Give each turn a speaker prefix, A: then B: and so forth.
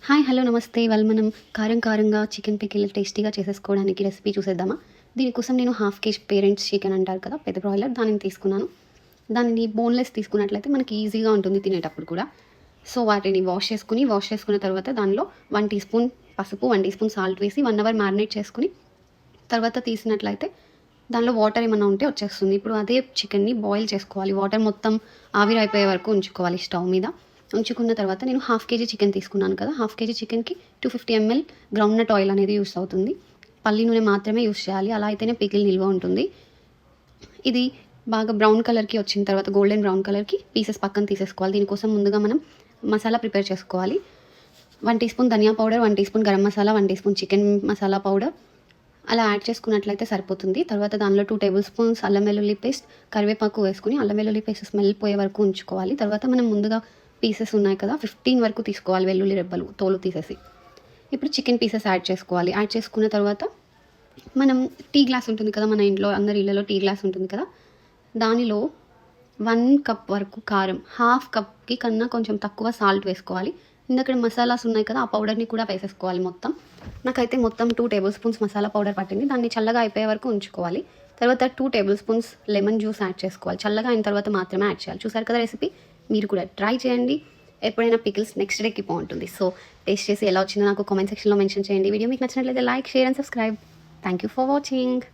A: Hi hello నమస్తే. ఇవాళ మనం కారంగా చికెన్ పికిల్ టేస్టీగా చేసేసుకోవడానికి రెసిపీ చూసేద్దామా. దీనికోసం నేను హాఫ్ కేజీ పేరెంట్స్ చికెన్ అంటారు కదా, పెద్ద బ్రాయిలర్, దానిని తీసుకున్నాను. దానిని బోన్లెస్ తీసుకున్నట్లయితే మనకి ఈజీగా ఉంటుంది తినేటప్పుడు కూడా. సో వాటిని వాష్ చేసుకున్న తర్వాత దానిలో 1 టీ స్పూన్ పసుపు, 1 టీ స్పూన్ సాల్ట్ వేసి 1 అవర్ మ్యారినేట్ చేసుకుని తర్వాత తీసినట్లయితే దానిలో వాటర్ ఏమన్నా ఉంటే వచ్చేస్తుంది. ఇప్పుడు అదే చికెన్ని బాయిల్ చేసుకోవాలి. వాటర్ మొత్తం ఆవిరైపోయే వరకు ఉంచుకోవాలి స్టవ్ మీద. ఉంచుకున్న తర్వాత నేను హాఫ్ కేజీ చికెన్ తీసుకున్నాను కదా, హాఫ్ కేజీ చికెన్కి 250 ml గ్రౌండ్నట్ ఆయిల్ అనేది యూస్ అవుతుంది. పల్లి నూనె మాత్రమే యూస్ చేయాలి, అలా అయితేనే పికిల్ నిల్వ ఉంటుంది. ఇది బాగా బ్రౌన్ కలర్కి వచ్చిన తర్వాత, గోల్డెన్ బ్రౌన్ కలర్కి పీసెస్ పక్కన తీసేసుకోవాలి. దీనికోసం ముందుగా మనం మసాలా ప్రిపేర్ చేసుకోవాలి. 1 టీ స్పూన్ ధనియా powder, 1 teaspoon garam masala, 1 teaspoon chicken masala powder అలా యాడ్ చేసుకున్నట్లయితే సరిపోతుంది. తర్వాత దానిలో 2 టేబుల్ స్పూన్స్ అల్లం వెల్లుల్లి పేస్ట్, కరివేపాకు వేసుకుని అల్లం వెల్లుల్లి పేస్ట్ స్మెల్ పోయే వరకు ఉంచుకోవాలి. తర్వాత మనం ముందుగా పీసెస్ ఉన్నాయి కదా, 15 వరకు తీసుకోవాలి వెల్లుల్లి రెబ్బలు తోలు తీసేసి. ఇప్పుడు చికెన్ పీసెస్ యాడ్ చేసుకోవాలి. యాడ్ చేసుకున్న తర్వాత మనం టీ గ్లాస్ ఉంటుంది కదా, మన ఇంట్లో అందరి ఇళ్ళలో టీ గ్లాస్ ఉంటుంది కదా, దానిలో 1 కప్ వరకు కారం, హాఫ్ కప్కి కన్నా కొంచెం తక్కువ సాల్ట్ వేసుకోవాలి. ఇందక్కడ మసాలాస్ ఉన్నాయి కదా, ఆ పౌడర్ని కూడా వేసేసుకోవాలి మొత్తం. నాకైతే మొత్తం 2 టేబుల్ స్పూన్స్ మసాలా పౌడర్ పట్టింది. దాన్ని చల్లగా అయిపోయే వరకు ఉంచుకోవాలి. తర్వాత 2 table spoons lemon juice add చేసుకోవాలి. చల్లగా అయిన తర్వాత మాత్రమే యాడ్ చేయాలి. చూసారు కదా రెసిపీ, మీరు కూడా ట్రై చేయండి. ఎప్పుడైనా పికిల్స్ నెక్స్ట్ డేకి బాగుంటుంది. సో టేస్ట్ చేసి ఎలా వచ్చిందో నాకు కామెంట్ సెక్షన్లో మెన్షన్ చేయండి. వీడియో మీకు నచ్చినట్లయితే like, share and subscribe. Thank you for watching.